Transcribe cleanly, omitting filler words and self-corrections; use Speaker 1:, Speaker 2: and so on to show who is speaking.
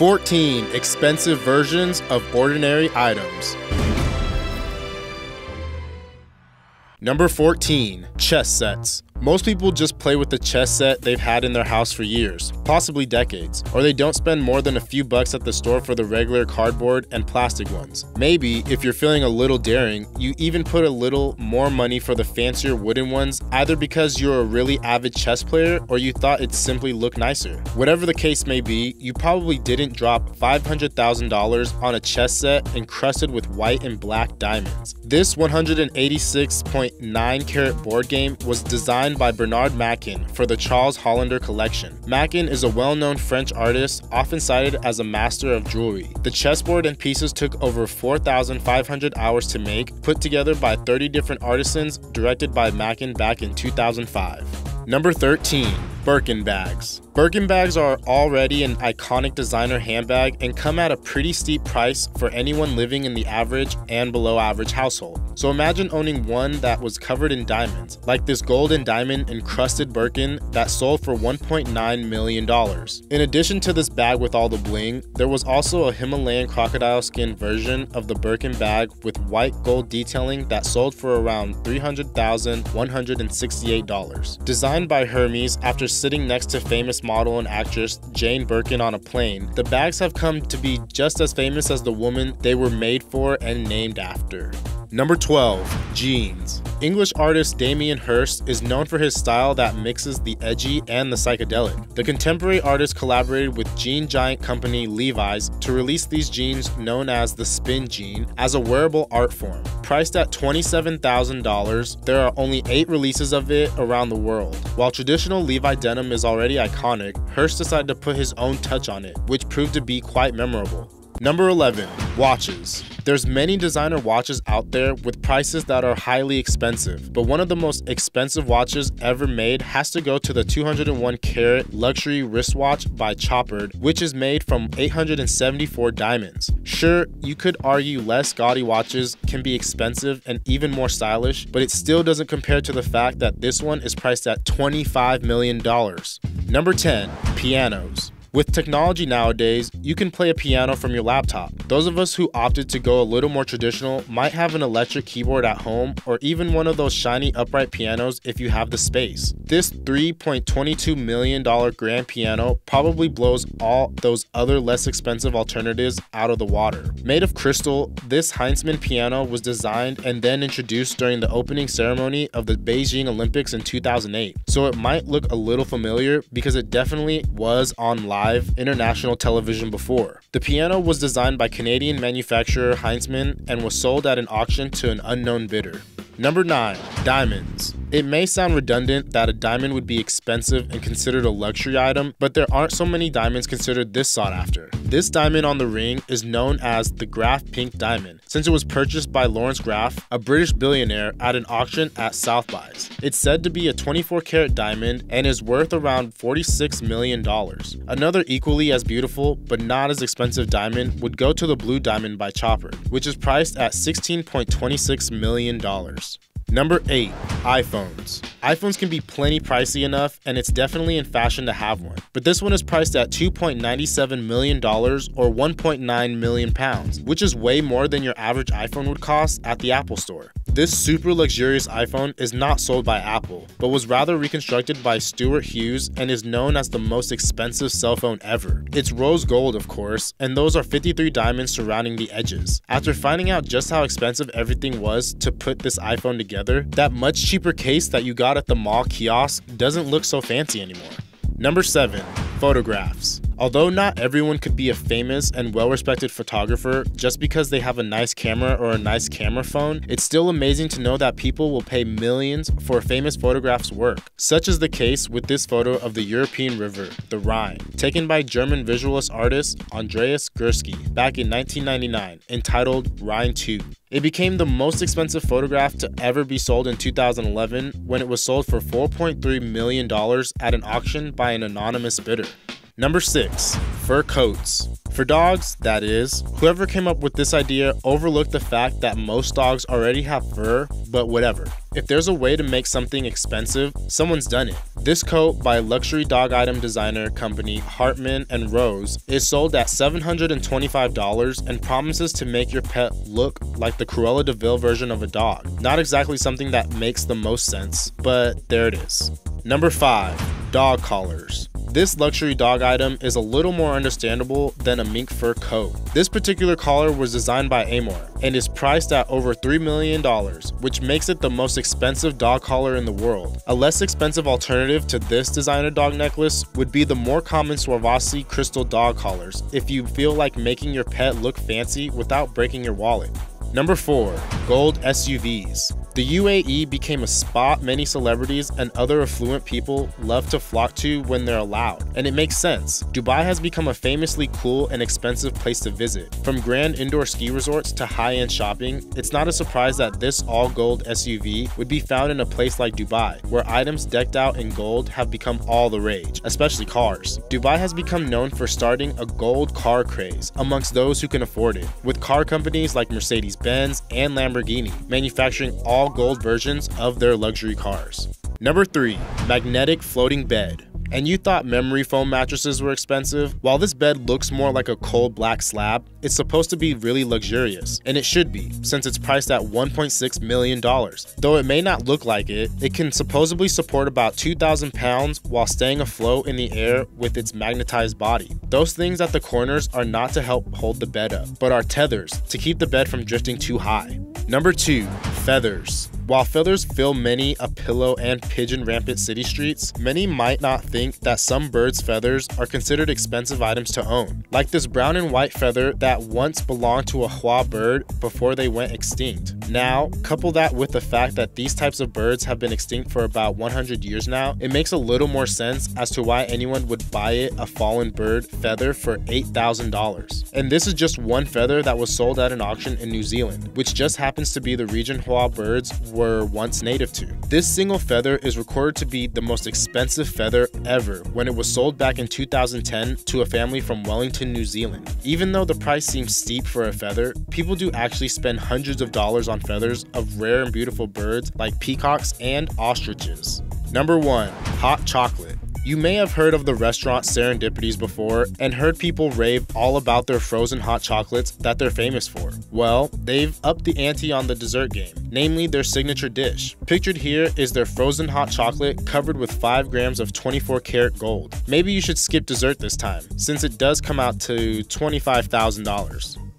Speaker 1: 14 expensive versions of ordinary items. Number 14, chess sets. Most people just play with the chess set they've had in their house for years, possibly decades, or they don't spend more than a few bucks at the store for the regular cardboard and plastic ones. Maybe, if you're feeling a little daring, you even put a little more money for the fancier wooden ones, either because you're a really avid chess player or you thought it'd simply look nicer. Whatever the case may be, you probably didn't drop $500,000 on a chess set encrusted with white and black diamonds. This 186.9 karat board game was designed by Bernard Makin for the Charles Hollander collection. Makin is a well-known French artist, often cited as a master of jewelry. The chessboard and pieces took over 4,500 hours to make, put together by 30 different artisans, directed by Makin back in 2005. Number 13, Birkin bags. Birkin bags are already an iconic designer handbag and come at a pretty steep price for anyone living in the average and below average household. So imagine owning one that was covered in diamonds, like this gold and diamond encrusted Birkin that sold for $1.9 million. In addition to this bag with all the bling, there was also a Himalayan crocodile skin version of the Birkin bag with white gold detailing that sold for around $300,168. Designed by Hermes after sitting next to famous model and actress Jane Birkin on a plane, the bags have come to be just as famous as the woman they were made for and named after. Number 12, jeans. English artist Damien Hirst is known for his style that mixes the edgy and the psychedelic. The contemporary artist collaborated with jean giant company Levi's to release these jeans known as the Spin Jean as a wearable art form. Priced at $27,000, there are only 8 releases of it around the world. While traditional Levi denim is already iconic, Hirst decided to put his own touch on it, which proved to be quite memorable. Number 11, watches. There's many designer watches out there with prices that are highly expensive, but one of the most expensive watches ever made has to go to the 201 karat luxury wristwatch by Chopard, which is made from 874 diamonds. Sure, you could argue less gaudy watches can be expensive and even more stylish, but it still doesn't compare to the fact that this one is priced at $25 million. Number 10, pianos. With technology nowadays, you can play a piano from your laptop. Those of us who opted to go a little more traditional might have an electric keyboard at home or even one of those shiny upright pianos if you have the space. This $3.22 million grand piano probably blows all those other less expensive alternatives out of the water. Made of crystal, this Heinzmann piano was designed and then introduced during the opening ceremony of the Beijing Olympics in 2008. So it might look a little familiar because it definitely was on live international television before. The piano was designed by Canadian manufacturer Heinzmann and was sold at an auction to an unknown bidder. Number 9, diamonds. It may sound redundant that a diamond would be expensive and considered a luxury item, but there aren't so many diamonds considered this sought after. This diamond on the ring is known as the Graf Pink Diamond, since it was purchased by Lawrence Graf, a British billionaire, at an auction at Sotheby's. It's said to be a 24 karat diamond and is worth around $46 million. Another equally as beautiful, but not as expensive diamond would go to the Blue Diamond by Chopard, which is priced at $16.26 million. Number 8, iPhones. iPhones can be plenty pricey enough, and it's definitely in fashion to have one. But this one is priced at $2.97 million or 1.9 million pounds, which is way more than your average iPhone would cost at the Apple Store. This super luxurious iPhone is not sold by Apple, but was rather reconstructed by Stuart Hughes and is known as the most expensive cell phone ever. It's rose gold, of course, and those are 53 diamonds surrounding the edges. After finding out just how expensive everything was to put this iPhone together, that much cheaper case that you got at the mall kiosk doesn't look so fancy anymore. Number 7, photographs. Although not everyone could be a famous and well-respected photographer just because they have a nice camera or a nice camera phone, it's still amazing to know that people will pay millions for a famous photograph's work. Such is the case with this photo of the European river, the Rhine, taken by German visualist artist Andreas Gursky back in 1999, entitled Rhine 2. It became the most expensive photograph to ever be sold in 2011 when it was sold for $4.3 million at an auction by an anonymous bidder. Number 6, fur coats. For For dogs, that is. Whoever came up with this idea overlooked the fact that most dogs already have fur, but whatever. If there's a way to make something expensive, someone's done it. This coat by luxury dog item designer company Hartman and Rose is sold at $725 and promises to make your pet look like the Cruella de Vil version of a dog. Not exactly something that makes the most sense, but there it is. Number 5. Dog collars. This luxury dog item is a little more understandable than a mink fur coat. This particular collar was designed by Amor and is priced at over $3 million, which makes it the most expensive dog collar in the world. A less expensive alternative to this designer dog necklace would be the more common Swarovski crystal dog collars if you feel like making your pet look fancy without breaking your wallet. Number 4. Gold SUVs. The UAE became a spot many celebrities and other affluent people love to flock to when they're allowed, and it makes sense. Dubai has become a famously cool and expensive place to visit. From grand indoor ski resorts to high-end shopping, it's not a surprise that this all-gold SUV would be found in a place like Dubai, where items decked out in gold have become all the rage, especially cars. Dubai has become known for starting a gold car craze amongst those who can afford it, with car companies like Mercedes-Benz and Lamborghini manufacturing all gold versions of their luxury cars. Number 3. Magnetic floating bed. And you thought memory foam mattresses were expensive? While this bed looks more like a cold black slab, it's supposed to be really luxurious, and it should be, since it's priced at $1.6 million. Though it may not look like it, it can supposedly support about 2,000 pounds while staying afloat in the air with its magnetized body. Those things at the corners are not to help hold the bed up, but are tethers to keep the bed from drifting too high. Number 2. Feathers. While feathers fill many a pillow and pigeon rampant city streets, many might not think that some birds' feathers are considered expensive items to own. Like this brown and white feather that once belonged to a hoa bird before they went extinct. Now, couple that with the fact that these types of birds have been extinct for about 100 years now, it makes a little more sense as to why anyone would buy a fallen bird feather for $8,000. And this is just one feather that was sold at an auction in New Zealand, which just happens to be the region hoa birds were once native to. This single feather is recorded to be the most expensive feather ever when it was sold back in 2010 to a family from Wellington, New Zealand. Even though the price seems steep for a feather, people do actually spend hundreds of dollars on feathers of rare and beautiful birds like peacocks and ostriches. Number 1. Hot chocolate. You may have heard of the restaurant Serendipities before and heard people rave all about their frozen hot chocolates that they're famous for. Well, they've upped the ante on the dessert game, namely their signature dish. Pictured here is their frozen hot chocolate covered with 5 grams of 24 karat gold. Maybe you should skip dessert this time, since it does come out to $25,000.